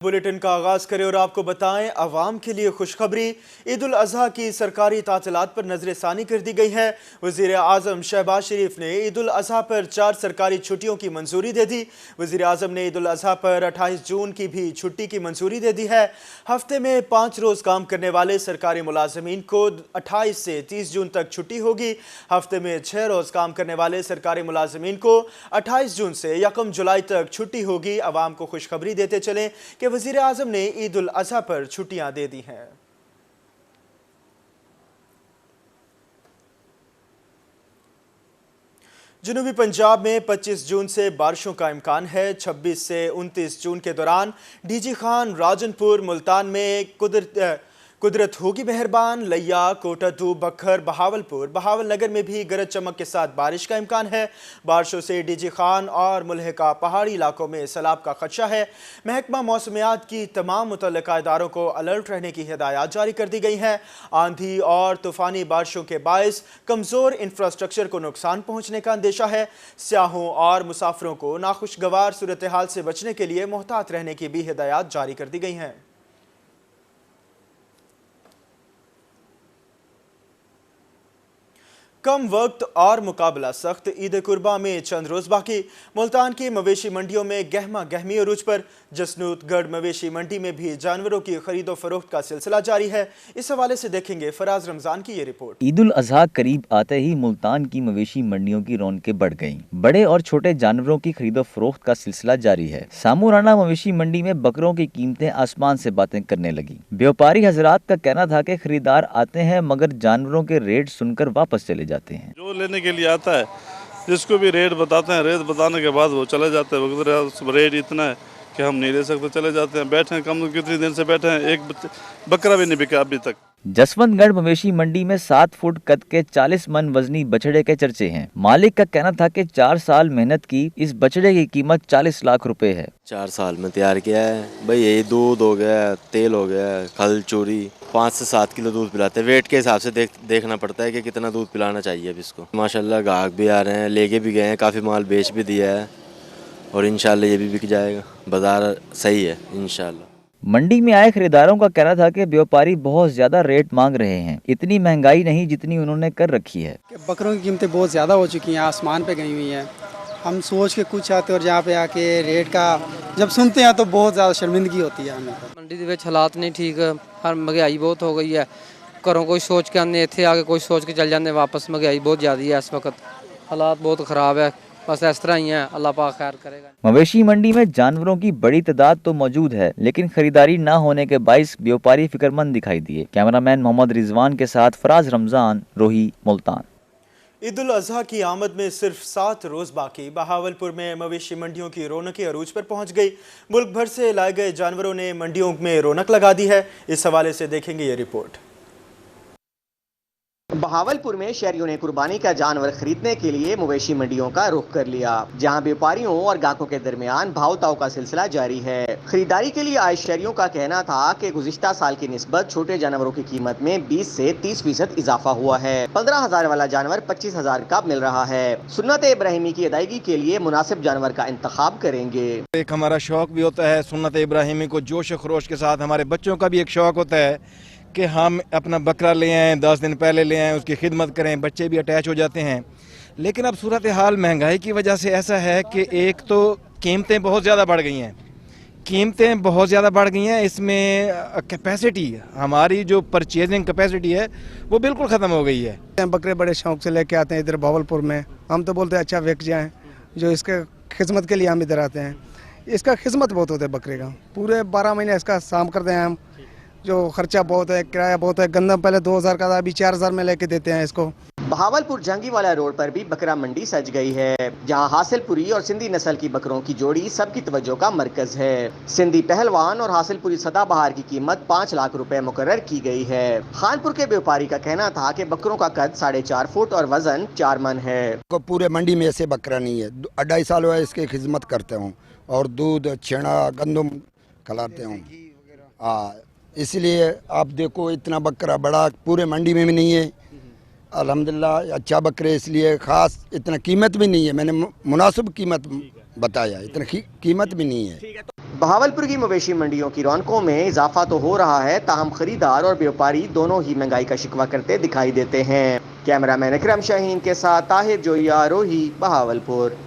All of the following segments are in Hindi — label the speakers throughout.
Speaker 1: बुलेटिन का आगाज करें और आपको बताएं अवाम के लिए खुशखबरी। ईद उल अजहा की सरकारी तातीलात पर नजरसानी कर दी गई है। वजीर आजम शहबाज शरीफ ने ईद उल अजहा पर 4 सरकारी छुट्टियों की मंजूरी दे दी। वजीर आजम ने ईद उल अजहा पर 28 जून की भी छुट्टी की मंजूरी दे दी है। हफ्ते में 5 रोज काम करने वाले सरकारी मुलाजमीन को 28 से 30 जून तक छुट्टी होगी। हफ्ते में 6 रोज काम करने वाले सरकारी मुलाजमीन को 28 जून से 1 जुलाई तक छुट्टी होगी। अवाम को खुशखबरी देते चलें कि वजीर आजम ने ईद उल अजहा पर छुट्टियां दे दी हैं। जनूबी पंजाब में 25 जून से बारिशों का इम्कान है। 26 से 29 जून के दौरान डीजी खान, राजनपुर, मुल्तान में कुदरत होगी मेहरबान। लिया, कोटादू, बखर, बहावल नगर में भी गरज चमक के साथ बारिश का इम्कान है। बारिशों से डीजी खान और मुल्हिका पहाड़ी इलाकों में सैलाब का खदशा है। महकमा मौसमियात की तमाम मुतल्लिका इदारों को अलर्ट रहने की हिदायत जारी कर दी गई हैं। आंधी और तूफानी बारिशों के बायस कमज़ोर इंफ्रास्ट्रक्चर को नुकसान पहुँचने का अंदेशा है। सियाहों और मुसाफिरों को नाखुशगवार सूरत हाल से बचने के लिए मोहतात रहने की भी हिदायत जारी कर दी गई हैं। कम वक्त और मुकाबला सख्त, ईद कुर्बा में चंद रोज बाकी। मुल्तान की मवेशी मंडियों में गहमा गहमी अरूज पर। जसनूतगढ़ मवेशी मंडी में भी जानवरों की खरीदो फरोख्त का सिलसिला जारी है। इस हवाले से देखेंगे फराज रमजान की ये रिपोर्ट।
Speaker 2: ईद उल अजहा करीब आते ही मुल्तान की मवेशी मंडियों की रौनकें बढ़ गईं। बड़े और छोटे जानवरों की खरीदो फरोख्त का सिलसिला जारी है। सामूराना मवेशी मंडी में बकरों की कीमतें आसमान से बातें करने लगी। व्यापारी हजरात का कहना था कि खरीदार आते हैं मगर जानवरों के रेट सुनकर वापस चले जाते हैं।
Speaker 3: जो लेने के लिए आता है जिसको भी रेट बताते हैं, रेट बताने के बाद वो चले जाते हैं। रेट इतना है कि हम नहीं ले सकते, चले जाते हैं। बैठे हैं कम कितनी दिन से बैठे हैं, एक बकरा भी नहीं बिका अभी तक।
Speaker 2: जसवंतगढ़ मवेशी मंडी में 7 फुट कद के 40 मन वजनी बछड़े के चर्चे हैं। मालिक का कहना था कि 4 साल मेहनत की इस बछड़े की कीमत 40 लाख रुपए है।
Speaker 4: 4 साल में तैयार किया है भाई। यही दूध हो गया, तेल हो गया, खल चूरी, 5 से 7 किलो दूध पिलाते हैं। वेट के हिसाब से देखना पड़ता है कि कितना दूध पिलाना चाहिए अब इसको। माशाल्लाह ग्राहक भी आ रहे हैं, लेके भी गए हैं, काफ़ी माल बेच भी दिया है और इंशाल्लाह ये भी बिक जाएगा। बाजार सही है इंशाल्लाह।
Speaker 2: मंडी में आए खरीदारों का कहना था कि व्यापारी बहुत ज्यादा रेट मांग रहे हैं। इतनी महंगाई नहीं जितनी उन्होंने कर रखी है।
Speaker 5: बकरों की कीमतें बहुत ज़्यादा हो चुकी हैं, आसमान पे गई हुई हैं। हम सोच के कुछ आते और जहाँ पे आके रेट का जब सुनते हैं तो बहुत ज़्यादा शर्मिंदगी होती है हमें।
Speaker 6: मंडी के हालात नहीं ठीक, हर महंगाई बहुत हो गई है। घरों कोई सोच के आने, इतने आके कोई सोच के चल जाते वापस। महंगाई बहुत ज़्यादा है इस वक्त, हालात बहुत ख़राब है। बस इस तरह ही है, अल्लाह पाक खैर करेगा।
Speaker 2: मवेशी मंडी में जानवरों की बड़ी तादाद तो मौजूद है लेकिन खरीदारी न होने के बाइस व्यापारी फिक्रमंद दिखाई दिए। कैमरामैन मोहम्मद रिजवान के साथ फराज रमजान, रोही, मुल्तान।
Speaker 1: ईद उल अजहा की आमद में सिर्फ 7 रोज बाकी। बहावलपुर में मवेशी मंडियों की रौनकें अरूज पर पहुंच गई। मुल्क भर से लाए गए जानवरों ने मंडियों में रौनक लगा दी है। इस हवाले से देखेंगे ये रिपोर्ट।
Speaker 7: बहावलपुर में शहरियों ने कुर्बानी का जानवर खरीदने के लिए मवेशी मंडियों का रुख कर लिया, जहां व्यापारियों और ग्राहकों के दरमियान भाव ताव का सिलसिला जारी है। खरीदारी के लिए आए शहरियों का कहना था कि गुज़िश्ता साल की निस्बत छोटे जानवरों की कीमत में 20 से 30% इजाफा हुआ है। 15,000 वाला जानवर 25,000 का मिल रहा है। सुन्नत इब्राहिमी की अदायगी के लिए मुनासिब जानवर का इंतखाब करेंगे।
Speaker 8: एक हमारा शौक भी होता है सुन्नत इब्राहिमी को जोश खरोश के साथ। हमारे बच्चों का भी एक शौक होता है कि हम अपना बकरा ले आएँ, 10 दिन पहले ले आएँ, उसकी खिदमत करें। बच्चे भी अटैच हो जाते हैं। लेकिन अब सूरत हाल महंगाई की वजह से ऐसा है कि एक तो कीमतें बहुत ज़्यादा बढ़ गई हैं। कीमतें बहुत ज़्यादा बढ़ गई हैं, इसमें कैपेसिटी, हमारी जो परचेजिंग कैपेसिटी है वो बिल्कुल ख़त्म हो गई है।
Speaker 5: बकरे बड़े शौक से लेके आते हैं इधर बहावलपुर में। हम तो बोलते हैं अच्छा बिक जाएँ, जो इसके खिदमत के लिए हम इधर आते हैं। इसका खिदमत बहुत होता है बकरे का, पूरे 12 महीने इसका शाम करते हैं हम। जो खर्चा बहुत है, किराया बहुत है। गंदम पहले 2,000 का था, अभी 4,000 में लेके देते हैं इसको।
Speaker 7: बहावलपुर जंगीवाला रोड पर भी बकरा मंडी सज गई है, जहां हासिलपुरी और सिंधी नस्ल की बकरों की जोड़ी सबकी तवज्जो का मरकज है। सिंधी पहलवान और हासिलपुरी सदाबहार की कीमत 5 लाख रुपए मुकर्रर की गई है। खानपुर के व्यापारी का कहना था कि बकरों का कद 4.5 फुट और वजन 4 मन है।
Speaker 9: पूरे मंडी में ऐसे बकरा नहीं है। 2.5 साल हुआ इसकी खिदमत करते हूँ और दूध, छेना, गंदम खिलाते हूँ। इसलिए आप देखो इतना बकरा बड़ा पूरे मंडी में भी नहीं है। अल्हम्दुलिल्लाह अच्छा बकरे, इसलिए ख़ास इतना कीमत भी नहीं है। मैंने मुनासिब कीमत बताया, इतनी कीमत भी नहीं है।
Speaker 7: बहावलपुर की मवेशी मंडियों की रौनकों में इजाफा तो हो रहा है, ताहम खरीदार और व्यापारी दोनों ही महंगाई का शिकवा करते दिखाई देते हैं। कैमरामैन अकरम शाहीन के साथ ताहिर जोया, रोही, बहावलपुर।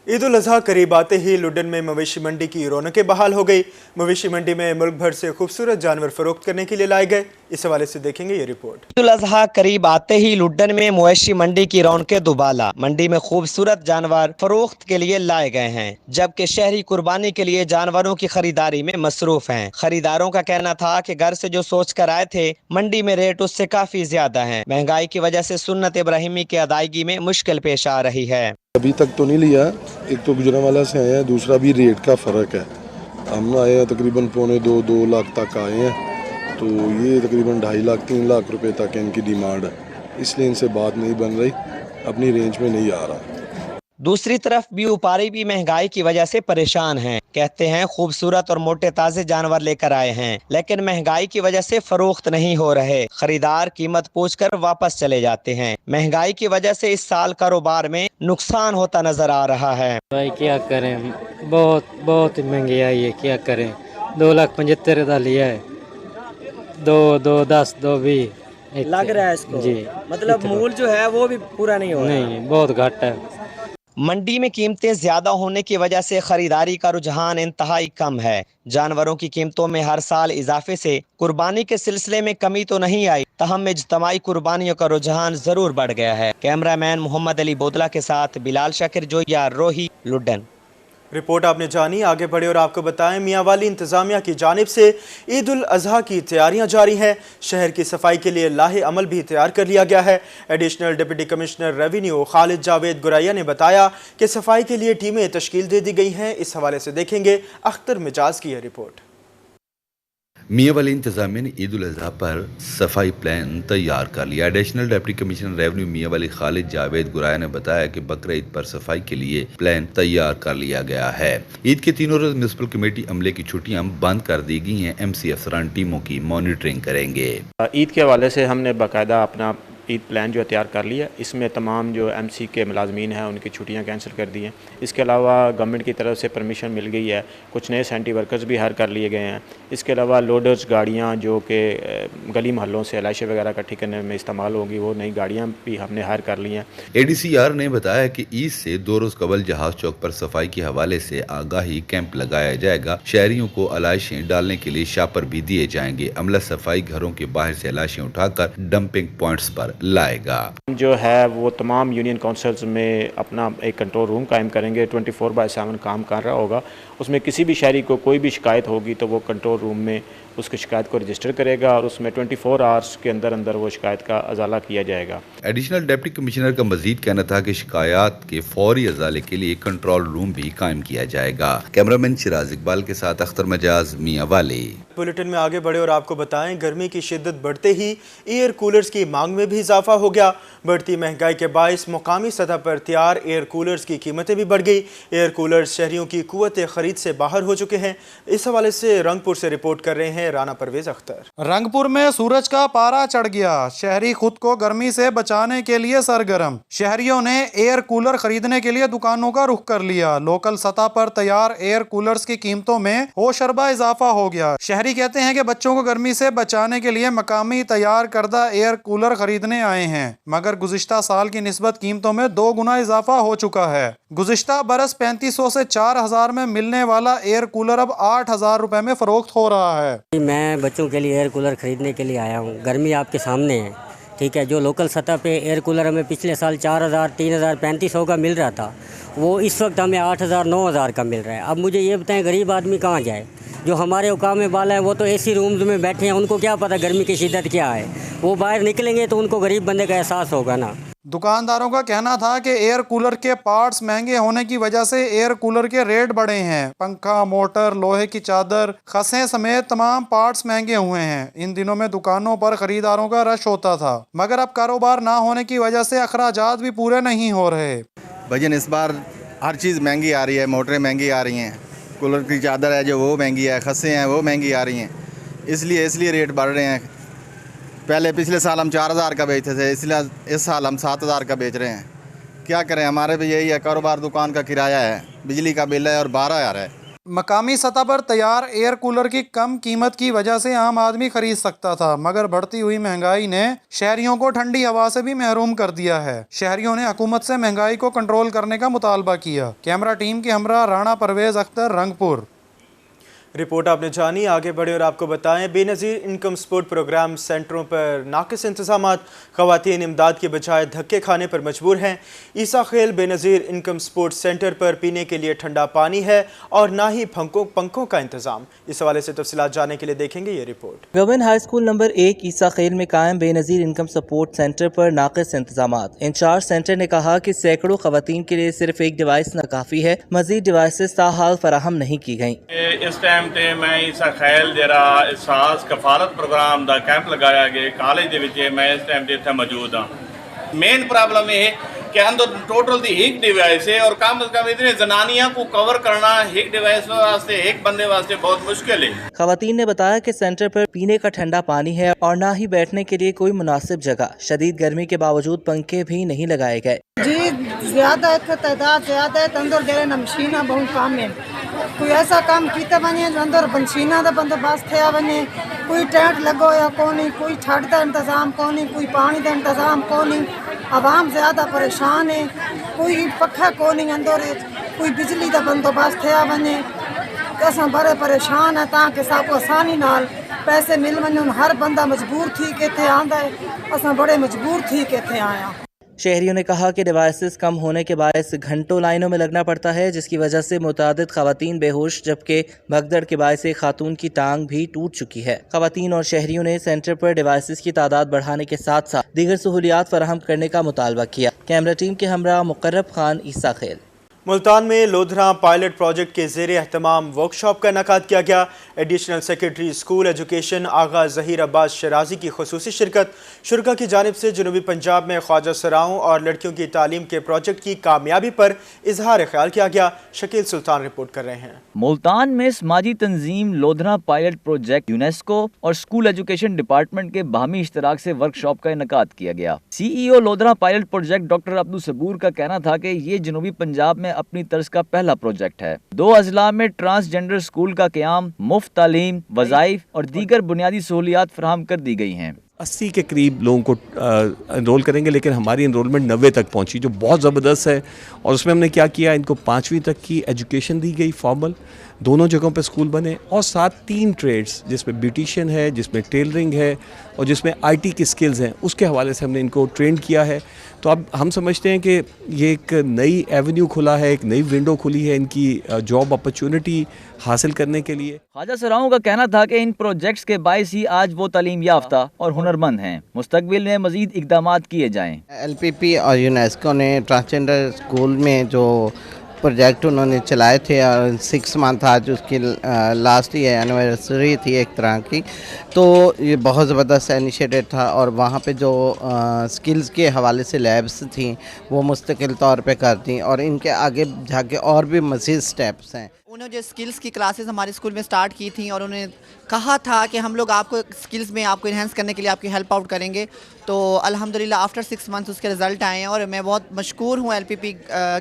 Speaker 1: ईद उल अजहा करीब आते ही लुडन में मवेशी मंडी की रौनकें बहाल हो गई। मवेशी मंडी में मुल्क भर से खूबसूरत जानवर फरोख्त करने के लिए लाए गए। इस हवाले से देखेंगे ये रिपोर्ट।
Speaker 10: ईद उल अजहा करीब आते ही लुडन में मवेशी मंडी की रौनकें दुबाला। मंडी में खूबसूरत जानवर फरोख्त के लिए लाए गए हैं, जबकि शहरी कुर्बानी के लिए जानवरों की खरीदारी में मसरूफ हैं। खरीदारों का कहना था कि घर से जो सोच कर आए थे, मंडी में रेट उससे काफी ज्यादा है। महंगाई की वजह से सुन्नत इब्राहिमी की अदायगी में मुश्किल पेश आ रही है।
Speaker 11: अभी तक तो नहीं लिया, एक तो गुजरांवाला से आए हैं, दूसरा भी रेट का फ़र्क है। हम आए हैं तकरीबन 2.25-2 लाख तक आए हैं, तो ये तकरीबन 2.5 लाख 3 लाख रुपए तक इनकी डिमांड है, इसलिए इनसे बात नहीं बन रही, अपनी रेंज में नहीं आ रहा।
Speaker 10: दूसरी तरफ व्यापारी भी महंगाई की वजह से परेशान हैं। कहते हैं खूबसूरत और मोटे ताजे जानवर लेकर आए हैं, लेकिन महंगाई की वजह से फरोख्त नहीं हो रहे। खरीदार कीमत पूछकर वापस चले जाते हैं। महंगाई की वजह से इस साल कारोबार में नुकसान होता नजर आ रहा है।
Speaker 12: भाई क्या करें, बहुत महंगी आई है, क्या करें। 2,75,000 लिया है, 2,10, 2,20
Speaker 10: लग रहा है इसको
Speaker 12: जी।
Speaker 10: मतलब मूल जो है वो भी पूरा नहीं हो रहा।
Speaker 12: नहीं, बहुत घट है।
Speaker 10: मंडी में कीमतें ज्यादा होने की वजह से खरीदारी का रुझान इंतहाई कम है। जानवरों की कीमतों में हर साल इजाफे से कुर्बानी के सिलसिले में कमी तो नहीं आई, तहम इज्तमाई कुर्बानियों का रुझान जरूर बढ़ गया है। कैमरामैन मोहम्मद अली बोदला के साथ बिलाल शाकिर जोया, रोही, लुडन।
Speaker 1: रिपोर्ट आपने जानी, आगे बढ़े और आपको बताएं मियांवाली इंतजामिया की जानिब से ईद उल अजहा की तैयारियां जारी हैं। शहर की सफाई के लिए लाहे अमल भी तैयार कर लिया गया है। Additional deputy commissioner revenue Khalid Javed Guraiya ने बताया कि सफाई के लिए टीमें तश्कील दे दी गई हैं। इस हवाले से देखेंगे अख्तर मिजाज की यह रिपोर्ट।
Speaker 13: मियांवाली इंतजामिया ने ईद उल अजहा पर सफाई प्लान तैयार कर लिया। Additional deputy commissioner revenue Mianwali Khalid Javed Guraya ने बताया कि बकरा ईद पर सफाई के लिए प्लान तैयार कर लिया गया है। ईद के तीनों रोज म्युनिसिपल कमेटी अमले की छुट्टियां बंद कर दी गई हैं। MC अफसरान टीमों की मॉनिटरिंग करेंगे।
Speaker 14: ईद के हवाले से हमने बाकायदा अपना ईद प्लान जो तैयार कर लिया। इसमें तमाम जो MC के मुलाजमीन हैं उनकी छुट्टियां कैंसिल कर दी हैं। इसके अलावा गवर्नमेंट की तरफ से परमिशन मिल गई है, कुछ नए सैनिटरी वर्कर्स भी हायर कर लिए गए हैं। इसके अलावा लोडर्स गाड़ियां जो कि गली महलों से एलाइशे वगैरह इकट्ठी करने में इस्तेमाल होगी, वो नई गाड़ियाँ भी हमने हायर कर ली हैं।
Speaker 13: ADCR ने बताया कि ईद से 2 रोज कबल जहाज चौक पर सफाई के हवाले से आगाही कैंप लगाया जाएगा। शहरियों को एलाइशें डालने के लिए शापर भी दिए जाएंगे। अमला सफाई घरों के बाहर से एलाइशें उठाकर डंपिंग पॉइंट्स पर लाएगा।
Speaker 14: जो है वो तमाम यूनियन काउंसिल्स में अपना एक कंट्रोल रूम कायम करेंगे। 24/7 काम कर रहा होगा। उसमें किसी भी शहरी को कोई भी शिकायत होगी तो वो कंट्रोल रूम में उसकी शिकायत को रजिस्टर करेगा और उसमें 24 आवर्स के अंदर अंदर वो शिकायत का अजाला किया जाएगा।
Speaker 13: एडिशनल डिप्टी कमिश्नर का मजीद कहना था कि शिकायत के फौरी अजाले के लिए कंट्रोल रूम भी कायम किया जाएगा। कैमरामैन शिराज इकबाल के साथ अख्तर मजाज, मियांवाली।
Speaker 1: बुलेटिन में आगे बढ़े और आपको बताएं गर्मी की शिद्दत बढ़ते ही एयर कूलर्स की मांग में भी इजाफा हो गया। बढ़ती महंगाई के बायस मुकामी सतह पर तैयार एयर कूलर्स की कीमतें भी बढ़ गई। एयर कूलर्स शहरियों की कुव्वत खरीद से बाहर हो चुके हैं। इस हवाले से रंगपुर से रिपोर्ट कर रहे हैं राना परवेज अख्तर।
Speaker 15: रंगपुर में सूरज का पारा चढ़ गया। शहरी खुद को गर्मी से बचाने के लिए सरगर्म। शहरियों ने एयर कूलर खरीदने के लिए दुकानों का रुख कर लिया। लोकल सतह पर तैयार एयर कूलर्स की कीमतों में होशरबा इजाफा हो गया। शहरी कहते हैं कि बच्चों को गर्मी से बचाने के लिए मकामी तैयार करदा एयर कूलर खरीदने आए हैं, मगर गुज़िश्ता साल की निस्बत कीमतों में 2 गुना इजाफा हो चुका है। गुज़िश्ता बरस 3500 से 4000 में मिलने वाला एयर कूलर अब 8000 रुपए में फरोख्त हो रहा है।
Speaker 16: मैं बच्चों के लिए एयर कूलर खरीदने के लिए आया हूँ। गर्मी आपके सामने है, ठीक है। जो लोकल सतह पे एयर कूलर हमें पिछले साल 4000, 3000, 3500 का मिल रहा था, वो इस वक्त हमें 8000, 9000 का मिल रहा है। अब मुझे ये बताएं गरीब आदमी कहाँ जाए? जो हमारे औकाम में बाला है वो तो AC रूम्स में बैठे हैं, उनको क्या पता गर्मी की शिद्दत क्या है। वो बाहर निकलेंगे तो उनको गरीब बंदे का एहसास होगा ना।
Speaker 15: दुकानदारों का कहना था कि एयर कूलर के पार्ट्स महंगे होने की वजह से एयर कूलर के रेट बढ़े हैं। पंखा, मोटर, लोहे की चादर, खसें समेत तमाम पार्ट्स महंगे हुए हैं। इन दिनों में दुकानों पर खरीदारों का रश होता था, मगर अब कारोबार ना होने की वजह से अखराजात भी पूरे नहीं हो रहे।
Speaker 17: भजन इस बार हर चीज़ महंगी आ रही है। मोटरें महंगी आ रही हैं, कूलर की चादर है जो वो महंगी है, खसें हैं वो महंगी आ रही हैं। इसलिए रेट बढ़ रहे हैं। पहले पिछले साल हम 4000 का बेचते थे, इसलिए इस साल हम 7000 का बेच रहे हैं। क्या करें, हमारे भी यही है, कारोबार दुकान का किराया है, बिजली का बिल है और 12000 है।
Speaker 15: मकामी सतह पर तैयार एयर कूलर की कम कीमत की वजह से आम आदमी खरीद सकता था, मगर बढ़ती हुई महंगाई ने शहरियों को ठंडी हवा से भी महरूम कर दिया है। शहरियों ने हुकूमत से महंगाई को कंट्रोल करने का मुतालबा किया। कैमरा टीम के हमरा राणा परवेज अख्तर, रंगपुर।
Speaker 1: रिपोर्ट आपने जानी, आगे बढ़े और आपको बताएं। बेनज़ीर इनकम सपोर्ट प्रोग्राम सेंटरों पर नाक़िस इंतज़ामात, ख़वातीन इमदाद के बजाय धक्के खाने पर मजबूर हैं। ईसा खेल बेनज़ीर इनकम सपोर्ट सेंटर पर पीने के लिए ठंडा पानी है और ना ही पंखों का इंतज़ाम। इस हवाले से तफसीलात जानने के लिए देखेंगे ये report.
Speaker 18: Government high school number 1 ईसा खेल में कायम बेनज़ीर इनकम सपोर्ट सेंटर पर नाक़िस इंतज़ामात। इंचार्ज सेंटर ने कहा कि सैकड़ों ख़वातीन के लिए सिर्फ एक डिवाइस नाकाफ़ी है, मज़ीद डिवाइसेस ताहाल फराहम नहीं की गई।
Speaker 19: इस टाइम ते मैं ईसा खैल जरा एहसास कफालत प्रोग्राम का कैंप लगाया गया कॉलेज दे विच, मैं इस टाइम इत्थे मौजूद हाँ। मेन प्रॉब्लम ये कि अंदर टोटल दी एक डिवाइस है और कम से कम इतने जनानियां को कवर करना एक डिवाइस वास्ते, एक बंदे वास्ते बहुत मुश्किल है।
Speaker 18: खवातीन ने बताया कि सेंटर पर पीने का ठंडा पानी है और ना ही बैठने के लिए कोई मुनासिब जगह। शदीद गर्मी के बावजूद पंखे भी नहीं लगाए गए।
Speaker 20: जी ज्यादा तादाद ज्यादा है, अंदर जरा मशीना बहुत कम है। कोई ऐसा काम किया वने जो अंदर मशीना का बंदोबस्त थिया वने, कोई टेंट लगो या कोनी, कोई ठंड का इंतजाम कोनी, कोई पानी का इंतजाम कोनी। आवाम ज़्यादा परेशान है, कोई पखा कोनी अंदर, कोई बिजली का बंदोबस्त थिया वने। असां बड़े परेशान है ताकि साको आसानी नाल पैसे मिल वञन। हर बंदा मजबूर थी के इत्थे आंदा है, असां बड़े मजबूर थी के इत्थे आया।
Speaker 18: शहरियों ने कहा कि डिवाइसेस कम होने के बायस घंटों लाइनों में लगना पड़ता है, जिसकी वजह से मुतादिद खवातीन बेहोश, जबकि भगदड़ के बायस एक खातून की टांग भी टूट चुकी है। खवातीन और शहरियों ने सेंटर पर डिवाइसेस की तादाद बढ़ाने के साथ साथ दीगर सहूलियात फराहम करने का मुतालबा किया। कैमरा टीम के हमरा मुकर्रब खान, ईसा खेल।
Speaker 1: मुल्तान में लोधरा पायलट प्रोजेक्ट के ज़ेरे एहतमाम वर्कशॉप का इनेकाद किया गया। एडिशनल सेक्रेटरी स्कूल एजुकेशन आगा ज़हीर अब्बास शराजी की खुसूसी शिरकत। शुरा की जानिब से जनूबी पंजाब में ख्वाजा सराओं और लड़कियों की तालीम के प्रोजेक्ट की कामयाबी पर इजहार ख्याल किया गया। शकील सुल्तान रिपोर्ट कर रहे हैं।
Speaker 2: मुल्तान में समाजी तंजीम लोधरा पायलट प्रोजेक्ट, यूनेस्को और स्कूल एजुकेशन डिपार्टमेंट के बाहमी इश्तराक से वर्कशॉप का इनेकाद किया गया। CEO लोधरा pilot project doctor Abdul Sabur का कहना था कि ये जनूबी पंजाब में अपनी तर्ज का पहला प्रोजेक्ट है। 2 अजला में ट्रांसजेंडर स्कूल का क़याम, मुफ्त तालीम, वज़ाइफ और दीगर बुनियादी सहूलियात फराहम कर दी गई हैं।
Speaker 21: 80 के करीब लोगों को इनरोल करेंगे, लेकिन हमारी इनरोलमेंट 90 तक पहुंची, जो बहुत ज़बरदस्त है। और उसमें हमने क्या किया, इनको 5वीं तक की एजुकेशन दी गई फॉर्मल, दोनों जगहों पे स्कूल बने, और साथ 3 ट्रेड्स जिसमें ब्यूटिशियन है, जिसमें टेलरिंग है और जिसमें IT की स्किल्स हैं, उसके हवाले से हमने इनको ट्रेन किया है। तो अब हम समझते हैं कि ये एक नई एवेन्यू खुला है, एक नई विंडो खुली है इनकी जॉब अपॉर्चुनिटी हासिल करने के लिए।
Speaker 2: ख्वाजा सराओं का कहना था कि इन प्रोजेक्ट्स के बायस ही आज वो तालीम याफ्ता और हुनरमंद हैं। मुस्तकबिल में मजीद इक़दामात किए जाएँ।
Speaker 22: LPP और यूनेस्को ने ट्रांसजेंडर स्कूल में जो प्रोजेक्ट उन्होंने चलाए थे, 6 मंथ आज उसकी लास्ट ही एनिवर्सरी थी एक तरह की, तो ये बहुत ज़बरदस्त इनिशिएटिव था। और वहाँ पे जो स्किल्स के हवाले से लैब्स थी वो मुस्तकिल तौर पे करती, और इनके आगे जाके और भी मज़ीद स्टेप्स हैं।
Speaker 23: उन्होंने जो स्किल्स की क्लासेस हमारे स्कूल में स्टार्ट की थी और उन्होंने कहा था कि हम लोग आपको स्किल्स में आपको इन्हेंस करने के लिए आपकी हेल्प आउट करेंगे। तो अल्हम्दुलिल्लाह आफ्टर 6 मंथ्स उसके रिज़ल्ट आए हैं और मैं बहुत मशकूर हूँ LPP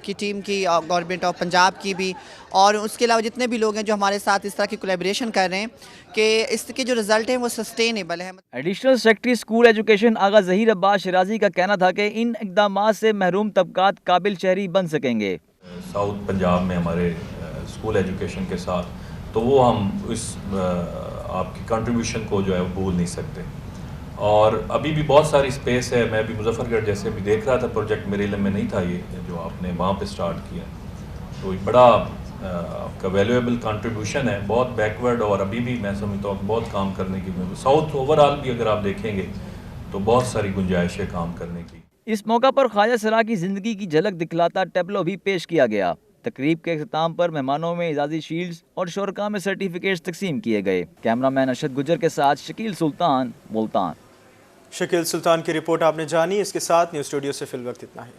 Speaker 23: की टीम की और गवर्नमेंट ऑफ पंजाब की भी, और उसके अलावा जितने भी लोग हैं जो हमारे साथ इस तरह की कोलैबोरेशन कर रहे हैं कि इसके जो रिज़ल्ट हैं वो सस्टेनेबल है।
Speaker 2: एडिशनल सेक्रेटरी स्कूल एजुकेशन आगा ज़हीर अब्बास शराजी का कहना था कि इन इक़दामात से महरूम तबकात काबिल शहरी बन सकेंगे।
Speaker 24: साउथ पंजाब में हमारे स्कूल एजुकेशन के साथ, तो वो हम इस आपकी कंट्रीब्यूशन को जो है भूल नहीं सकते। और अभी भी बहुत सारी स्पेस है। मैं अभी मुजफ्फरगढ़ जैसे अभी देख रहा था, प्रोजेक्ट मेरे इल्म में नहीं था ये जो आपने वहाँ पे स्टार्ट किया, तो एक बड़ा आपका वैल्यूएबल कंट्रीब्यूशन है, बहुत बैकवर्ड, और अभी भी मैं समझता हूँ बहुत काम करने की। साउथ ओवरऑल भी अगर आप देखेंगे तो बहुत सारी गुंजाइश है काम करने की।
Speaker 2: इस मौका पर ख्वाजा सरा की ज़िंदगी की झलक दिखलाता टैब्लो भी पेश किया गया। तकरीब के अख्ताम पर मेहमानों में एजाज़ी शील्ड्स और शुरका में सर्टिफिकेट्स तकसीम किए गए। कैमरामैन अरशद गुजर के साथ शकील सुल्तान, मुल्तान।
Speaker 1: शकील सुल्तान की रिपोर्ट आपने जानी। इसके साथ न्यूज़ स्टूडियो से फिल वक्त इतना है।